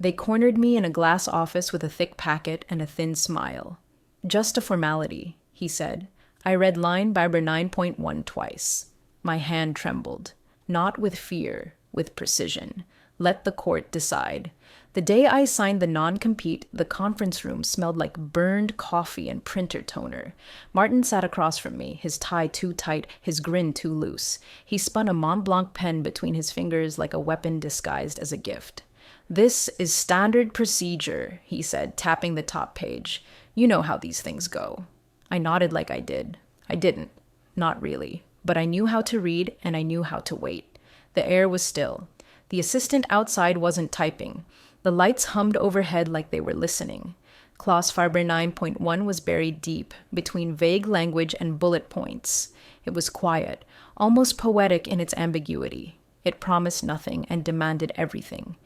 They cornered me in a glass office with a thick packet and a thin smile. "Just a formality," he said. I read line Biber 9.1 twice. My hand trembled. Not with fear, with precision. Let the court decide. The day I signed the non-compete, the conference room smelled like burned coffee and printer toner. Martin sat across from me, his tie too tight, his grin too loose. He spun a Mont Blanc pen between his fingers like a weapon disguised as a gift. "This is standard procedure," he said, tapping the top page. "You know how these things go." I nodded like I did. I didn't. Not really. But I knew how to read, and I knew how to wait. The air was still. The assistant outside wasn't typing. The lights hummed overhead like they were listening. Clause Fiber 9.1 was buried deep, between vague language and bullet points. It was quiet, almost poetic in its ambiguity. It promised nothing and demanded everything.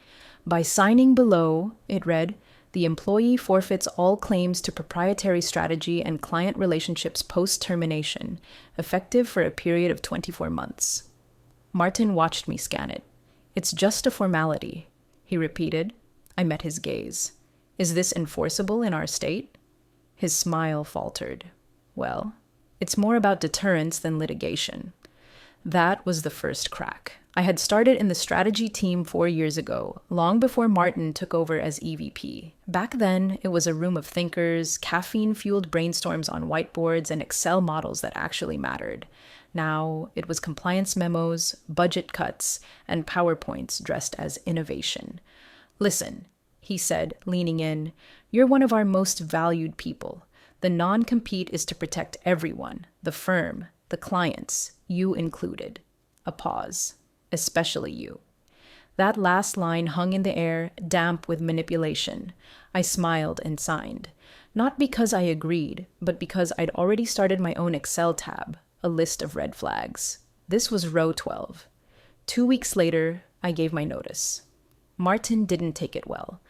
"By signing below," it read, "the employee forfeits all claims to proprietary strategy and client relationships post-termination, effective for a period of 24 months. Martin watched me scan it. "It's just a formality," he repeated. I met his gaze. "Is this enforceable in our state?" His smile faltered. "Well, it's more about deterrence than litigation." That was the first crack. I had started in the strategy team 4 years ago, long before Martin took over as EVP. Back then, it was a room of thinkers, caffeine-fueled brainstorms on whiteboards, and Excel models that actually mattered. Now, it was compliance memos, budget cuts, and PowerPoints dressed as innovation. "Listen," he said, leaning in, "you're one of our most valued people. The non-compete is to protect everyone, the firm, the clients, you included." A pause. "Especially you." That last line hung in the air, damp with manipulation. I smiled and signed. Not because I agreed, but because I'd already started my own Excel tab, a list of red flags. This was row 12. 2 weeks later, I gave my notice. Martin didn't take it well.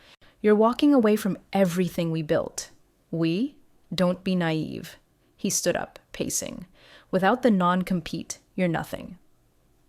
"You're walking away from everything we built." "We? Don't be naive." He stood up, pacing. "Without the non-compete, you're nothing."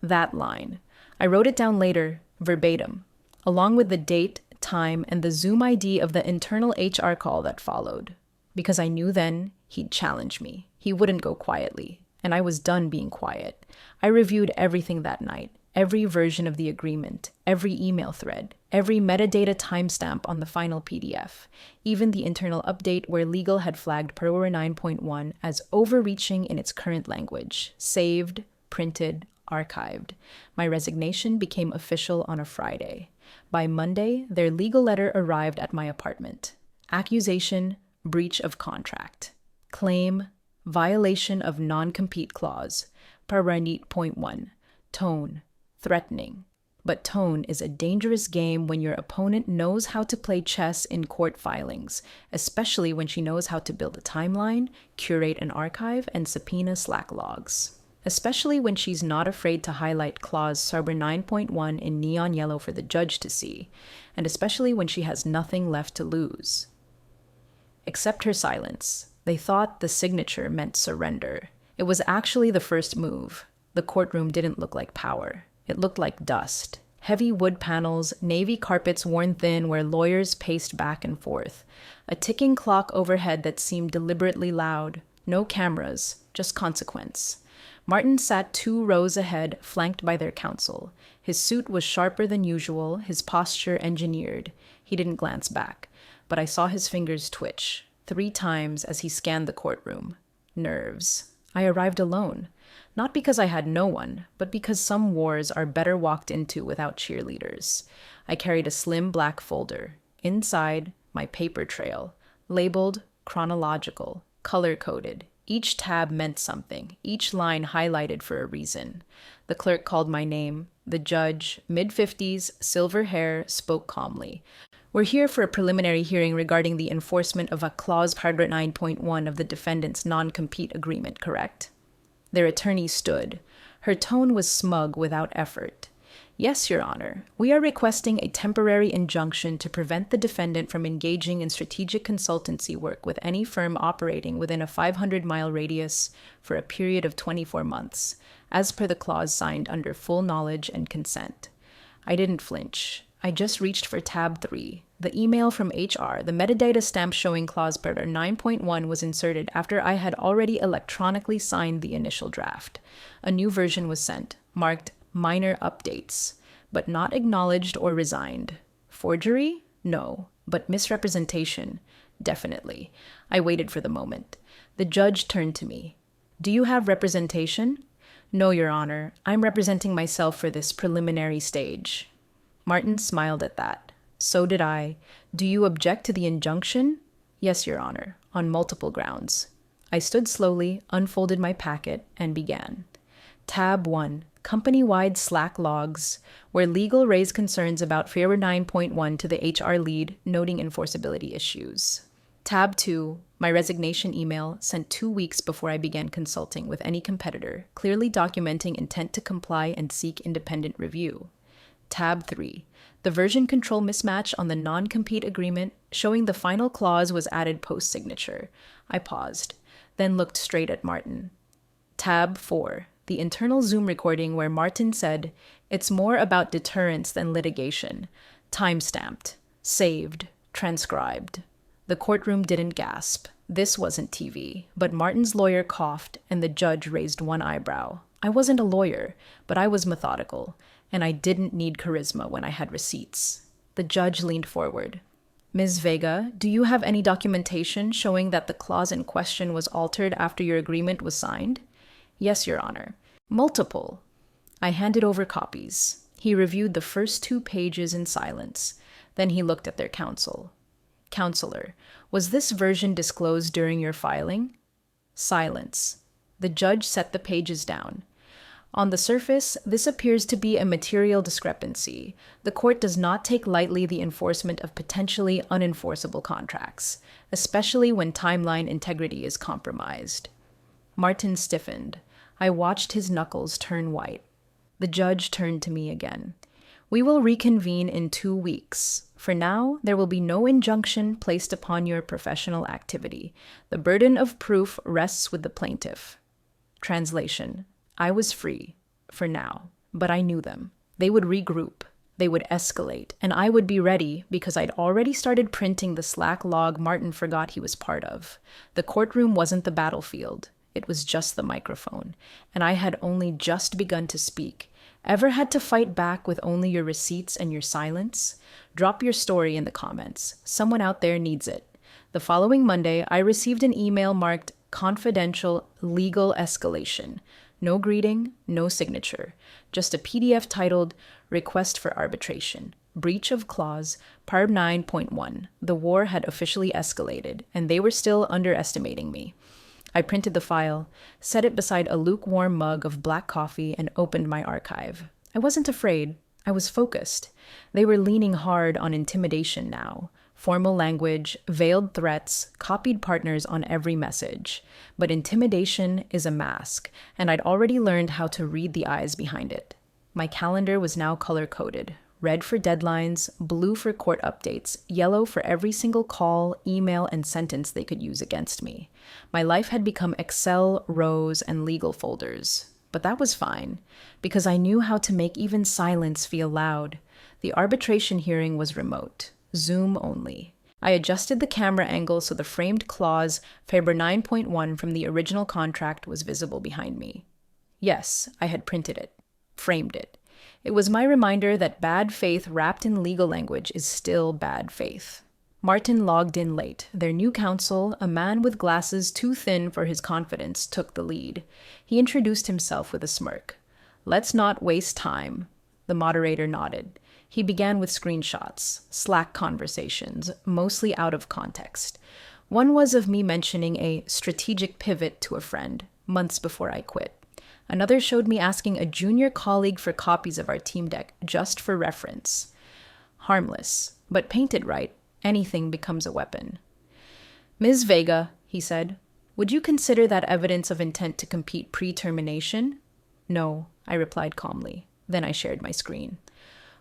That line. I wrote it down later, verbatim, along with the date, time, and the Zoom ID of the internal HR call that followed. Because I knew then he'd challenge me. He wouldn't go quietly. And I was done being quiet. I reviewed everything that night. Every version of the agreement, every email thread, every metadata timestamp on the final PDF, even the internal update where legal had flagged Perora 9.1 as overreaching in its current language, saved, printed, archived. My resignation became official on a Friday. By Monday, their legal letter arrived at my apartment. Accusation, breach of contract. Claim, violation of non-compete clause, Paranit.1. Tone, threatening. But tone is a dangerous game when your opponent knows how to play chess in court filings, especially when she knows how to build a timeline, curate an archive, and subpoena Slack logs. Especially when she's not afraid to highlight clause Sarber 9.1 in neon yellow for the judge to see, and especially when she has nothing left to lose. Except her silence. They thought the signature meant surrender. It was actually the first move. The courtroom didn't look like power. It looked like dust. Heavy wood panels, navy carpets worn thin where lawyers paced back and forth. A ticking clock overhead that seemed deliberately loud. No cameras, just consequence. Martin sat 2 rows ahead, flanked by their counsel. His suit was sharper than usual, his posture engineered. He didn't glance back, but I saw his fingers twitch 3 times as he scanned the courtroom. Nerves. I arrived alone. Not because I had no one, but because some wars are better walked into without cheerleaders. I carried a slim black folder. Inside, my paper trail, labeled chronological, color-coded. Each tab meant something, each line highlighted for a reason. The clerk called my name. The judge, mid-50s, silver hair, spoke calmly. "We're here for a preliminary hearing regarding the enforcement of a clause paragraph 9.1 of the defendant's non-compete agreement, correct?" Their attorney stood. Her tone was smug without effort. "Yes, Your Honor. We are requesting a temporary injunction to prevent the defendant from engaging in strategic consultancy work with any firm operating within a 500-mile radius for a period of 24 months, as per the clause signed under full knowledge and consent." I didn't flinch. I just reached for tab 3. The email from HR, the metadata stamp showing clause per 9.1 was inserted after I had already electronically signed the initial draft. A new version was sent, marked minor updates, but not acknowledged or resigned. Forgery? No. But misrepresentation? Definitely. I waited for the moment. The judge turned to me. Do you have representation? No, Your Honor. I'm representing myself for this preliminary stage. Martin smiled at that. So did I. Do you object to the injunction? Yes, Your Honor, on multiple grounds. I stood slowly, unfolded my packet, and began. Tab 1. Company-wide Slack logs, where legal raised concerns about Favor 9.1 to the HR lead, noting enforceability issues. Tab 2. My resignation email sent 2 weeks before I began consulting with any competitor, clearly documenting intent to comply and seek independent review. Tab 3. The version control mismatch on the non-compete agreement, showing the final clause was added post-signature. I paused, then looked straight at Martin. Tab 4. The internal Zoom recording where Martin said, "It's more about deterrence than litigation." Time-stamped, saved, transcribed. The courtroom didn't gasp. This wasn't TV, but Martin's lawyer coughed and the judge raised one eyebrow. I wasn't a lawyer, but I was methodical, and I didn't need charisma when I had receipts. The judge leaned forward. Ms. Vega, do you have any documentation showing that the clause in question was altered after your agreement was signed? Yes, Your Honor. Multiple. I handed over copies. He reviewed the first 2 pages in silence. Then he looked at their counsel. Counselor, was this version disclosed during your filing? Silence. The judge set the pages down. On the surface, this appears to be a material discrepancy. The court does not take lightly the enforcement of potentially unenforceable contracts, especially when timeline integrity is compromised. Martin stiffened. I watched his knuckles turn white. The judge turned to me again. We will reconvene in 2 weeks. For now, there will be no injunction placed upon your professional activity. The burden of proof rests with the plaintiff. Translation. I was free, for now, but I knew them. They would regroup. They would escalate, and I would be ready because I'd already started printing the Slack log Martin forgot he was part of. The courtroom wasn't the battlefield. It was just the microphone, and I had only just begun to speak. Ever had to fight back with only your receipts and your silence? Drop your story in the comments. Someone out there needs it. The following Monday, I received an email marked Confidential Legal Escalation. No greeting, no signature. Just a PDF titled Request for Arbitration. Breach of Clause, Part 9.1. The war had officially escalated, and they were still underestimating me. I printed the file, set it beside a lukewarm mug of black coffee, and opened my archive. I wasn't afraid. I was focused. They were leaning hard on intimidation now. Formal language, veiled threats, copied partners on every message. But intimidation is a mask, and I'd already learned how to read the eyes behind it. My calendar was now color-coded. Red for deadlines, blue for court updates, yellow for every single call, email, and sentence they could use against me. My life had become Excel, rows, and legal folders. But that was fine, because I knew how to make even silence feel loud. The arbitration hearing was remote, Zoom only. I adjusted the camera angle so the framed clause, Faber 9.1 from the original contract, was visible behind me. Yes, I had printed it, framed it. It was my reminder that bad faith wrapped in legal language is still bad faith. Martin logged in late. Their new counsel, a man with glasses too thin for his confidence, took the lead. He introduced himself with a smirk. Let's not waste time. The moderator nodded. He began with screenshots, Slack conversations, mostly out of context. One was of me mentioning a strategic pivot to a friend, months before I quit. Another showed me asking a junior colleague for copies of our team deck just for reference. Harmless, but painted right, anything becomes a weapon. Ms. Vega, he said, would you consider that evidence of intent to compete pre-termination? No, I replied calmly. Then I shared my screen.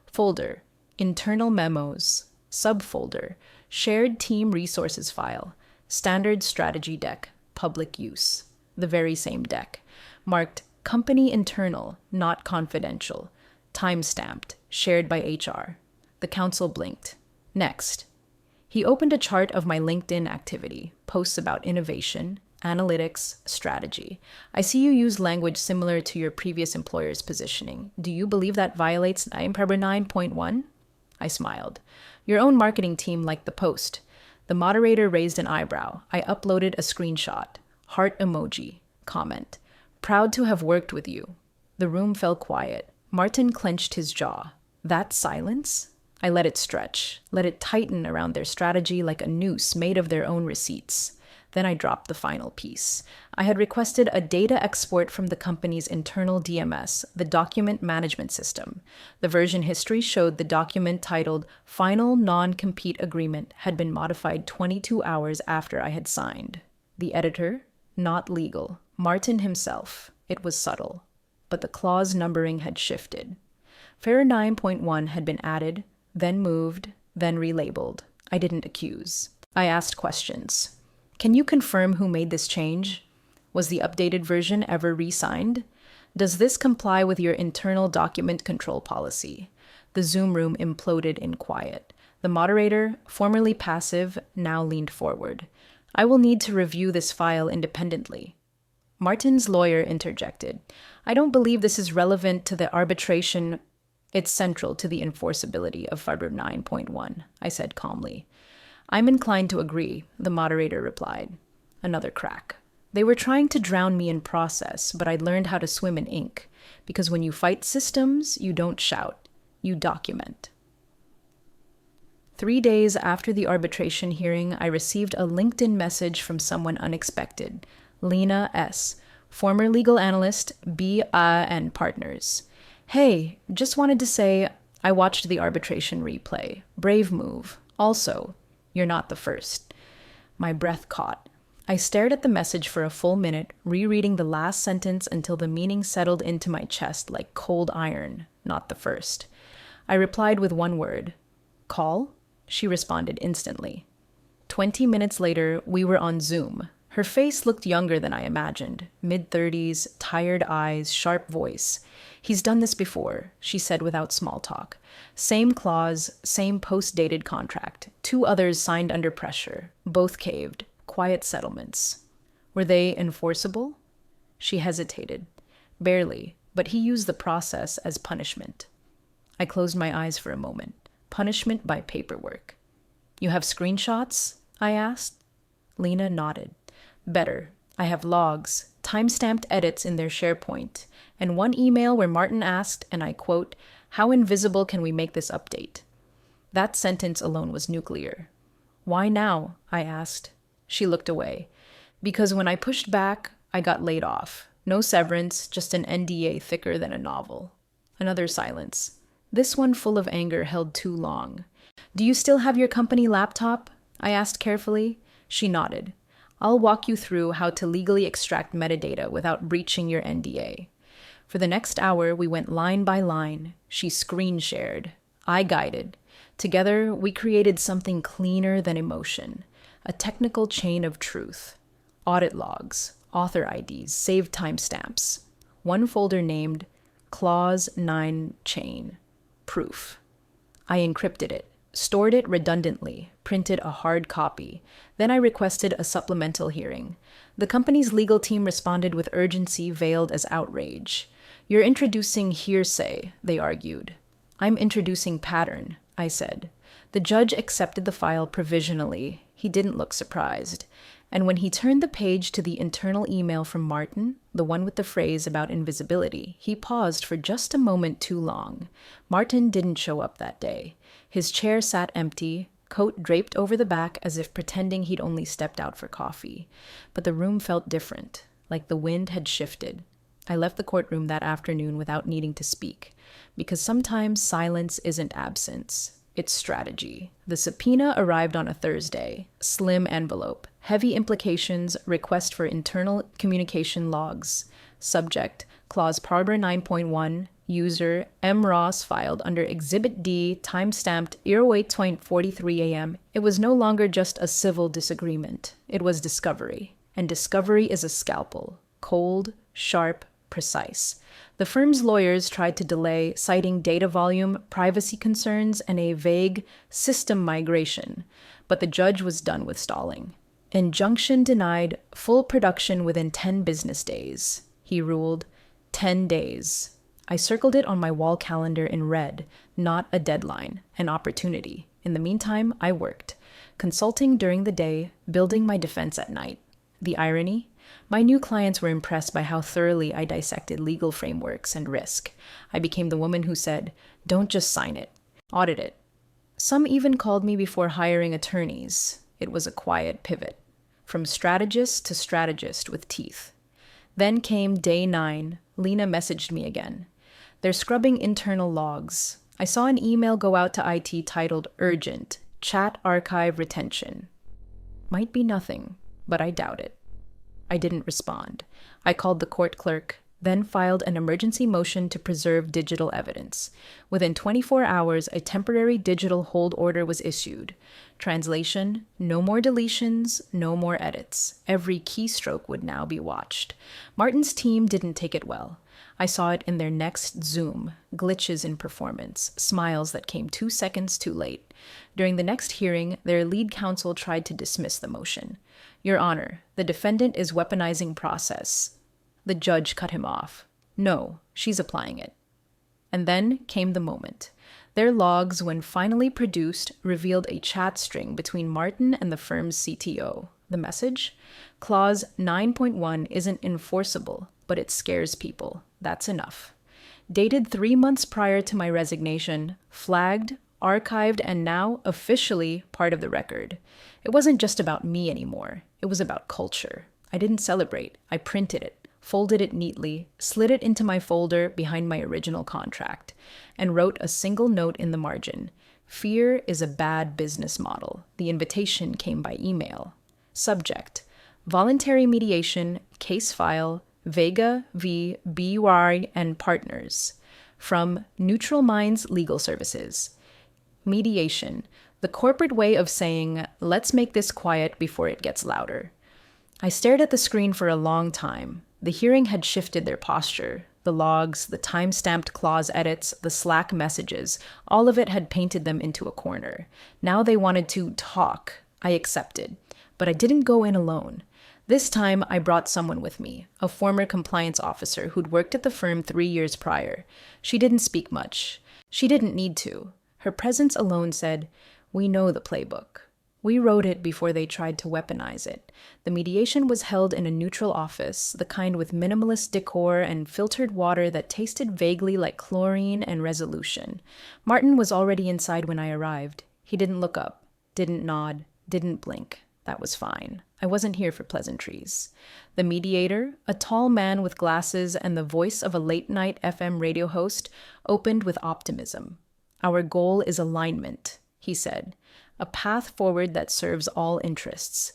Folder, internal memos, subfolder, shared team resources file, standard strategy deck, public use. The very same deck, marked Company internal, not confidential. Time-stamped, shared by HR. The counsel blinked. Next. He opened a chart of my LinkedIn activity, posts about innovation, analytics, strategy. I see you use language similar to your previous employer's positioning. Do you believe that violates 9.1? I smiled. Your own marketing team liked the post. The moderator raised an eyebrow. I uploaded a screenshot. Heart emoji. Comment. Proud to have worked with you. The room fell quiet. Martin clenched his jaw. That silence? I let it stretch, let it tighten around their strategy like a noose made of their own receipts. Then I dropped the final piece. I had requested a data export from the company's internal DMS, the document management system. The version history showed the document titled Final Non-Compete Agreement had been modified 22 hours after I had signed. The editor? Not legal. Martin himself. It was subtle. But the clause numbering had shifted. FAR 9.1 had been added, then moved, then relabeled. I didn't accuse. I asked questions. Can you confirm who made this change? Was the updated version ever re-signed? Does this comply with your internal document control policy? The Zoom room imploded in quiet. The moderator, formerly passive, now leaned forward. I will need to review this file independently. Martin's lawyer interjected. I don't believe this is relevant to the arbitration. It's central to the enforceability of FAR 9.1, I said calmly. I'm inclined to agree, the moderator replied. Another crack. They were trying to drown me in process, but I'd learned how to swim in ink, because when you fight systems, you don't shout, you document. 3 days after the arbitration hearing, I received a LinkedIn message from someone unexpected, Lena S., former legal analyst, B&A Partners. Hey, just wanted to say I watched the arbitration replay. Brave move. Also, you're not the first. My breath caught. I stared at the message for a full minute, rereading the last sentence until the meaning settled into my chest like cold iron. Not the first. I replied with one word. Call? She responded instantly. 20 minutes later, we were on Zoom. Her face looked younger than I imagined. Mid-30s, tired eyes, sharp voice. He's done this before, she said without small talk. Same clause, same post-dated contract. 2 others signed under pressure. Both caved. Quiet settlements. Were they enforceable? She hesitated. Barely, but he used the process as punishment. I closed my eyes for a moment. Punishment by paperwork. You have screenshots? I asked. Lena nodded. Better. I have logs, time-stamped edits in their SharePoint, and one email where Martin asked, and I quote, "How invisible can we make this update?" That sentence alone was nuclear. Why now? I asked. She looked away. Because when I pushed back, I got laid off. No severance, just an NDA thicker than a novel. Another silence. This one full of anger held too long. Do you still have your company laptop? I asked carefully. She nodded. I'll walk you through how to legally extract metadata without breaching your NDA. For the next hour, we went line by line. She screen shared. I guided. Together, we created something cleaner than emotion. A technical chain of truth. Audit logs, author IDs, saved timestamps. One folder named Clause 9 Chain. Proof. I encrypted it, stored it redundantly, printed a hard copy. Then I requested a supplemental hearing. The company's legal team responded with urgency veiled as outrage. You're introducing hearsay, they argued. I'm introducing pattern, I said. The judge accepted the file provisionally. He didn't look surprised. And when he turned the page to the internal email from Martin, the one with the phrase about invisibility, he paused for just a moment too long. Martin didn't show up that day. His chair sat empty, coat draped over the back as if pretending he'd only stepped out for coffee. But the room felt different, like the wind had shifted. I left the courtroom that afternoon without needing to speak, because sometimes silence isn't absence. It's strategy. The subpoena arrived on a Thursday. Slim envelope. Heavy implications. Request for internal communication logs. Subject. Clause Harbor 9.1. User. M. Ross filed under Exhibit D. Time-stamped 08:43 a.m. It was no longer just a civil disagreement. It was discovery. And discovery is a scalpel. Cold, sharp, precise. The firm's lawyers tried to delay, citing data volume, privacy concerns, and a vague system migration, but the judge was done with stalling. Injunction denied, full production within 10 business days. He ruled, 10 days. I circled it on my wall calendar in red, not a deadline, an opportunity. In the meantime, I worked, consulting during the day, building my defense at night. The irony? My new clients were impressed by how thoroughly I dissected legal frameworks and risk. I became the woman who said, don't just sign it, audit it. Some even called me before hiring attorneys. It was a quiet pivot, from strategist to strategist with teeth. Then came day 9. Lena messaged me again. They're scrubbing internal logs. I saw an email go out to IT titled Urgent, Chat Archive Retention. Might be nothing, but I doubt it. I didn't respond. I called the court clerk, then filed an emergency motion to preserve digital evidence. Within 24 hours, a temporary digital hold order was issued. Translation: no more deletions, no more edits. Every keystroke would now be watched. Martin's team didn't take it well. I saw it in their next Zoom, glitches in performance, smiles that came 2 seconds too late. During the next hearing, their lead counsel tried to dismiss the motion. Your Honor, the defendant is weaponizing process. The judge cut him off. No, she's applying it. And then came the moment. Their logs, when finally produced, revealed a chat string between Martin and the firm's CTO. The message? Clause 9.1 isn't enforceable, but it scares people. That's enough. Dated 3 months prior to my resignation, flagged, archived, and now officially part of the record. It wasn't just about me anymore. It was about culture. I didn't celebrate. I printed it, folded it neatly, slid it into my folder behind my original contract, and wrote a single note in the margin. Fear is a bad business model. The invitation came by email. Subject: voluntary mediation, case file, Vega v. BY and Partners. From Neutral Minds Legal Services. Mediation: the corporate way of saying, let's make this quiet before it gets louder. I stared at the screen for a long time. The hearing had shifted their posture. The logs, the time-stamped clause edits, the Slack messages, all of it had painted them into a corner. Now they wanted to talk. I accepted. But I didn't go in alone. This time, I brought someone with me, a former compliance officer who'd worked at the firm 3 years prior. She didn't speak much. She didn't need to. Her presence alone said, we know the playbook. We wrote it before they tried to weaponize it. The mediation was held in a neutral office, the kind with minimalist decor and filtered water that tasted vaguely like chlorine and resolution. Martin was already inside when I arrived. He didn't look up, didn't nod, didn't blink. That was fine. I wasn't here for pleasantries. The mediator, a tall man with glasses and the voice of a late-night FM radio host, opened with optimism. Our goal is alignment, he said. A path forward that serves all interests.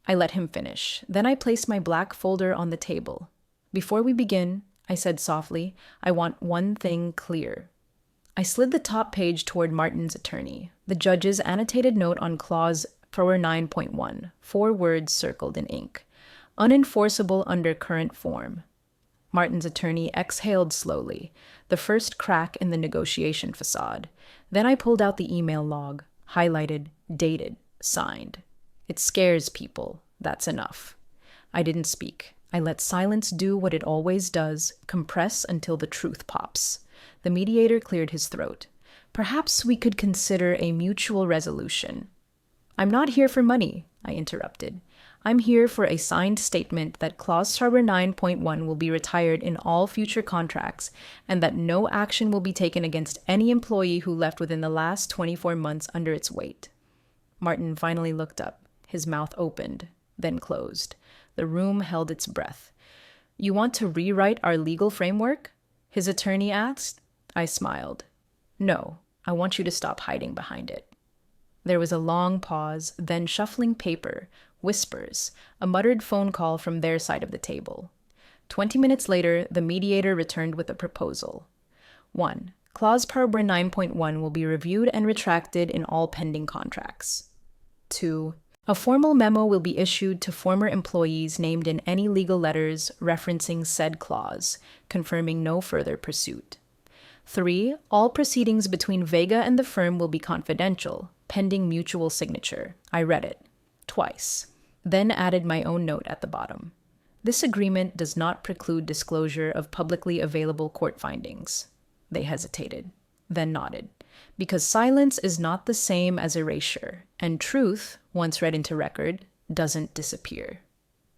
I let him finish. Then I placed my black folder on the table. Before we begin, I said softly, I want one thing clear. I slid the top page toward Martin's attorney. The judge's annotated note on clause 9.1, 4 words circled in ink. Unenforceable under current form. Martin's attorney exhaled slowly, the first crack in the negotiation facade. Then I pulled out the email log, highlighted, dated, signed. It scares people. That's enough. I didn't speak. I let silence do what it always does, compress until the truth pops. The mediator cleared his throat. Perhaps we could consider a mutual resolution. I'm not here for money, I interrupted. I'm here for a signed statement that Clause 9.1 will be retired in all future contracts and that no action will be taken against any employee who left within the last 24 months under its weight. Martin finally looked up. His mouth opened, then closed. The room held its breath. You want to rewrite our legal framework? His attorney asked. I smiled. No, I want you to stop hiding behind it. There was a long pause, then shuffling paper, whispers, a muttered phone call from their side of the table. 20 minutes later, the mediator returned with a proposal. 1. Clause 9.1 will be reviewed and retracted in all pending contracts. 2. A formal memo will be issued to former employees named in any legal letters referencing said clause, confirming no further pursuit. 3. All proceedings between Vega and the firm will be confidential, pending mutual signature. I read it. Twice. Then added my own note at the bottom. This agreement does not preclude disclosure of publicly available court findings. They hesitated, then nodded. Because silence is not the same as erasure, and truth, once read into record, doesn't disappear.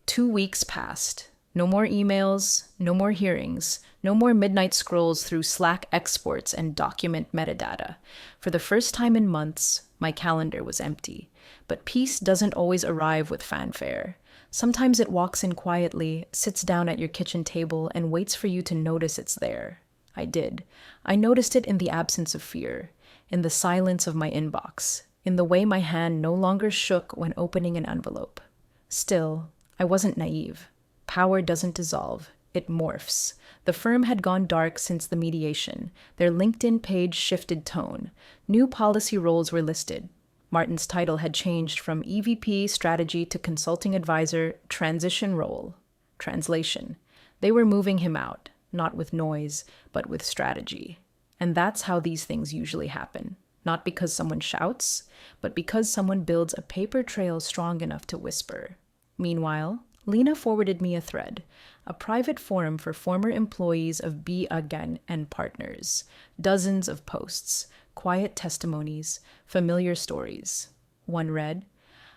2 weeks passed. No more emails, no more hearings, no more midnight scrolls through Slack exports and document metadata. For the first time in months, my calendar was empty. But peace doesn't always arrive with fanfare. Sometimes it walks in quietly, sits down at your kitchen table, and waits for you to notice it's there. I did. I noticed it in the absence of fear, in the silence of my inbox, in the way my hand no longer shook when opening an envelope. Still, I wasn't naive. Power doesn't dissolve, it morphs. The firm had gone dark since the mediation. Their LinkedIn page shifted tone. New policy roles were listed. Martin's title had changed from EVP strategy to consulting advisor, transition role. Translation. They were moving him out, not with noise, but with strategy. And that's how these things usually happen. Not because someone shouts, but because someone builds a paper trail strong enough to whisper. Meanwhile, Lena forwarded me a thread, a private forum for former employees of Be Again and Partners. Dozens of posts, quiet testimonies, familiar stories. One read,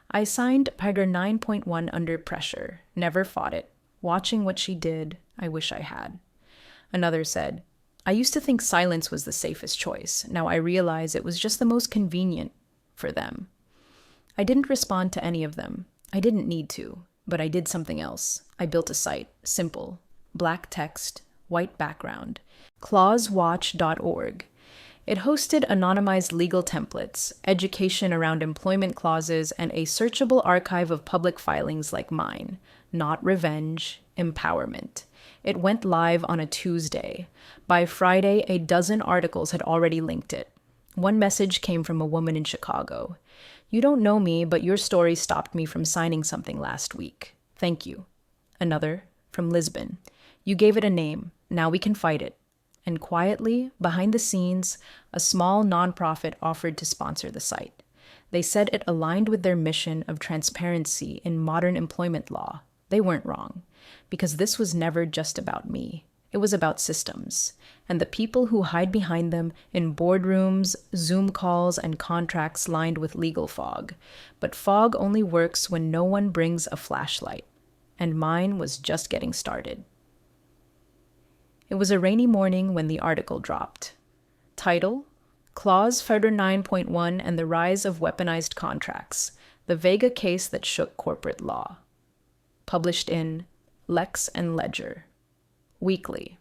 I signed Paragraph 9.1 under pressure, never fought it. Watching what she did, I wish I had. Another said, I used to think silence was the safest choice. Now I realize it was just the most convenient for them. I didn't respond to any of them. I didn't need to, but I did something else. I built a site, simple, black text, white background, clausewatch.org. It hosted anonymized legal templates, education around employment clauses, and a searchable archive of public filings like mine. Not revenge, empowerment. It went live on a Tuesday. By Friday, a dozen articles had already linked it. One message came from a woman in Chicago. You don't know me, but your story stopped me from signing something last week. Thank you. Another, from Lisbon. You gave it a name. Now we can fight it. And quietly, behind the scenes, a small nonprofit offered to sponsor the site. They said it aligned with their mission of transparency in modern employment law. They weren't wrong, because this was never just about me. It was about systems, and the people who hide behind them in boardrooms, Zoom calls, and contracts lined with legal fog. But fog only works when no one brings a flashlight, and mine was just getting started. It was a rainy morning when the article dropped. Title, Clause Further 9.1 and the Rise of Weaponized Contracts, the Vega Case That Shook Corporate Law. Published in Lex and Ledger. Weekly.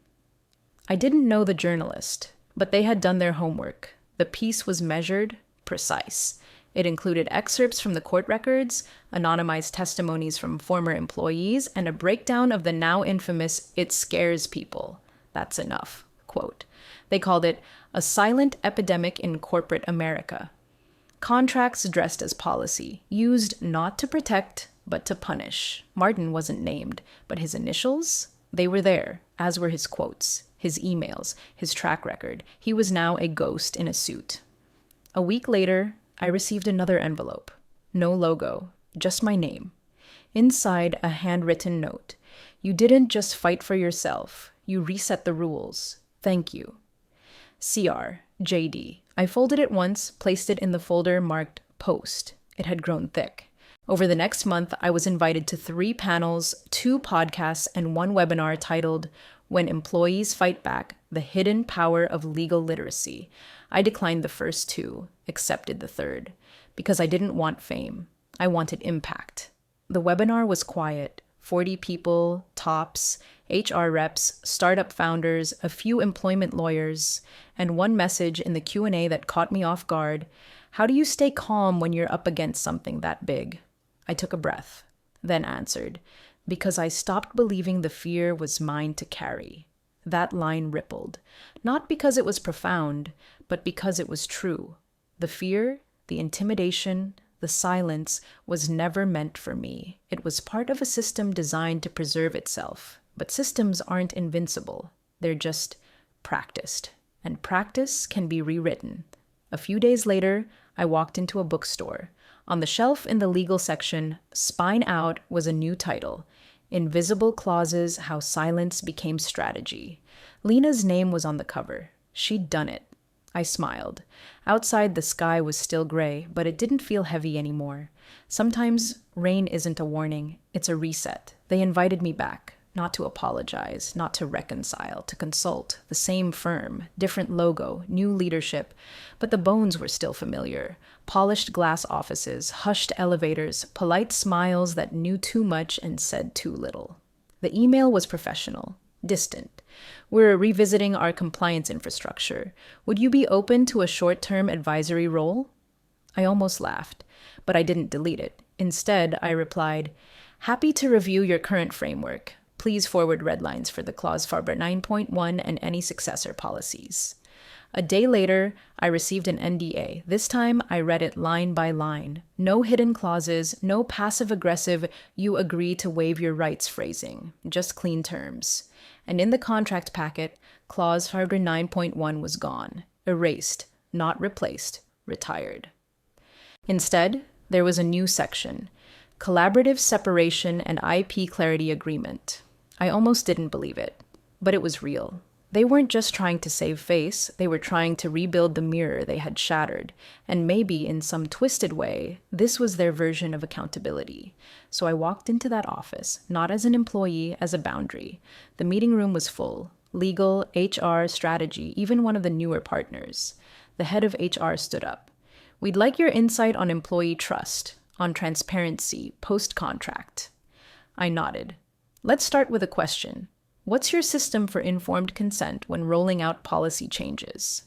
I didn't know the journalist, but they had done their homework. The piece was measured, precise. It included excerpts from the court records, anonymized testimonies from former employees, and a breakdown of the now infamous "it scares people. That's enough" quote. They called it a silent epidemic in corporate America. Contracts dressed as policy, used not to protect, but to punish. Martin wasn't named, but his initials? They were there, as were his quotes, his emails, his track record. He was now a ghost in a suit. A week later, I received another envelope. No logo, just my name. Inside, a handwritten note. You didn't just fight for yourself. You reset the rules. Thank you. CR, JD. I folded it once, placed it in the folder marked Post. It had grown thick. Over the next month, I was invited to 3 panels, 2 podcasts, and 1 webinar titled When Employees Fight Back, The Hidden Power of Legal Literacy. I declined the first 2, accepted the third, because I didn't want fame. I wanted impact. The webinar was quiet. 40 people, tops, HR reps, startup founders, a few employment lawyers, and one message in the Q&A that caught me off guard. How do you stay calm when you're up against something that big? I took a breath, then answered, because I stopped believing the fear was mine to carry. That line rippled, not because it was profound, but because it was true. The fear, the intimidation, The silence was never meant for me. It was part of a system designed to preserve itself. But systems aren't invincible. They're just practiced. And practice can be rewritten. A few days later, I walked into a bookstore. On the shelf in the legal section, Spine Out was a new title. Invisible Clauses: How Silence Became Strategy. Lena's name was on the cover. She'd done it. I smiled. Outside, the sky was still gray, but it didn't feel heavy anymore. Sometimes rain isn't a warning, it's a reset. They invited me back, not to apologize, not to reconcile, to consult. The same firm, different logo, new leadership, but the bones were still familiar. Polished glass offices, hushed elevators, polite smiles that knew too much and said too little. The email was professional, distant. We're revisiting our compliance infrastructure. Would you be open to a short-term advisory role? I almost laughed, but I didn't delete it. Instead, I replied, happy to review your current framework. Please forward red lines for the Clause Farber 9.1 and any successor policies. A day later, I received an NDA. This time, I read it line by line. No hidden clauses, no passive-aggressive, you agree to waive your rights phrasing. Just clean terms. And in the contract packet, Clause Farber 9.1 was gone. Erased, not replaced, retired. Instead, there was a new section. Collaborative Separation and IP Clarity Agreement. I almost didn't believe it, but it was real. They weren't just trying to save face, they were trying to rebuild the mirror they had shattered, and maybe in some twisted way, this was their version of accountability. So I walked into that office, not as an employee, as a boundary. The meeting room was full. Legal, HR, strategy, even one of the newer partners. The head of HR stood up. We'd like your insight on employee trust, on transparency, post-contract. I nodded. Let's start with a question. What's your system for informed consent when rolling out policy changes?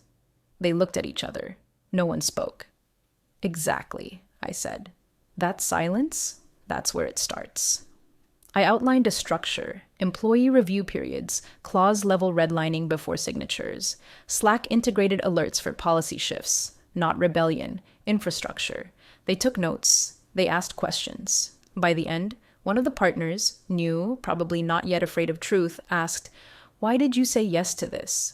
They looked at each other. No one spoke. Exactly, I said. That silence, that's where it starts. I outlined a structure, employee review periods, clause-level redlining before signatures, Slack integrated alerts for policy shifts, not rebellion, infrastructure. They took notes. They asked questions. By the end, one of the partners, new, probably not yet afraid of truth, asked, why did you say yes to this?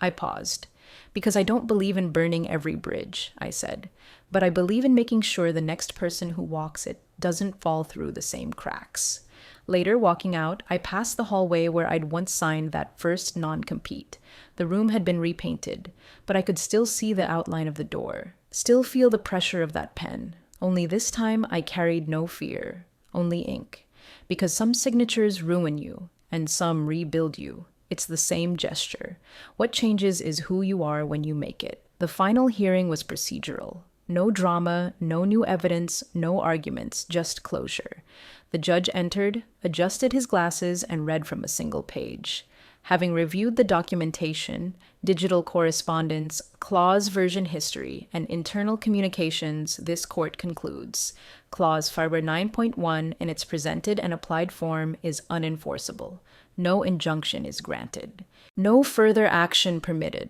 I paused. Because I don't believe in burning every bridge, I said, but I believe in making sure the next person who walks it doesn't fall through the same cracks. Later, walking out, I passed the hallway where I'd once signed that first non-compete. The room had been repainted, but I could still see the outline of the door, still feel the pressure of that pen. Only this time I carried no fear. Only ink. Because some signatures ruin you, and some rebuild you. It's the same gesture. What changes is who you are when you make it. The final hearing was procedural. No drama, no new evidence, no arguments, just closure. The judge entered, adjusted his glasses, and read from a single page. Having reviewed the documentation, digital correspondence, clause version history, and internal communications, this court concludes. Clause Farber 9.1 in its presented and applied form is unenforceable. No injunction is granted. No further action permitted.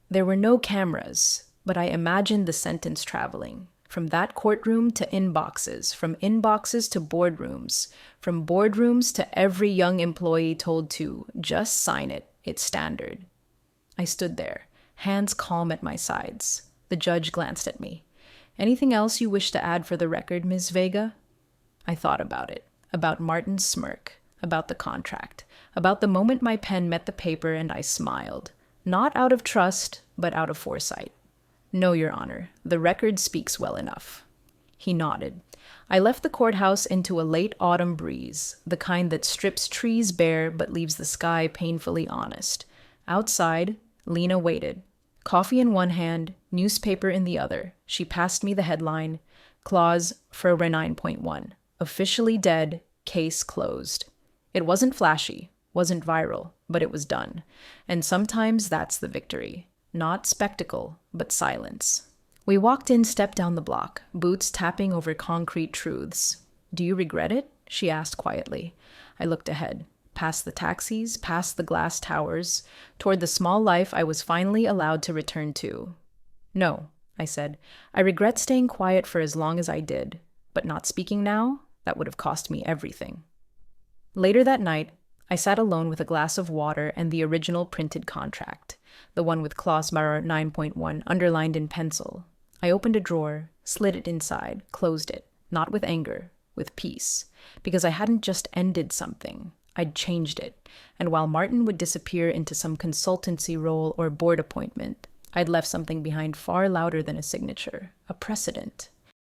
There were no cameras, but I imagined the sentence traveling. From that courtroom to inboxes, from inboxes to boardrooms, from boardrooms to every young employee told to, just sign it, it's standard. I stood there, hands calm at my sides. The judge glanced at me. Anything else you wish to add for the record, Ms. Vega? I thought about it, about Martin's smirk, about the contract, about the moment my pen met the paper and I smiled, not out of trust, but out of foresight. No, Your Honor, the record speaks well enough. He nodded. I left the courthouse into a late autumn breeze, the kind that strips trees bare but leaves the sky painfully honest. Outside, Lena waited. Coffee in one hand, newspaper in the other. She passed me the headline, Clause Farber 9.1. Officially dead, case closed. It wasn't flashy, wasn't viral, but it was done. And sometimes that's the victory. Not spectacle, but silence. We walked in step down the block, boots tapping over concrete truths. Do you regret it? She asked quietly. I looked ahead, past the taxis, past the glass towers, toward the small life I was finally allowed to return to. No, I said. I regret staying quiet for as long as I did, but not speaking now, that would have cost me everything. Later that night, I sat alone with a glass of water and the original printed contract, the one with clause bar 9.1 underlined in pencil. I opened a drawer, slid it inside, closed it, not with anger, with peace, because I hadn't just ended something, I'd changed it, and while Martin would disappear into some consultancy role or board appointment, I'd left something behind far louder than a signature, a precedent,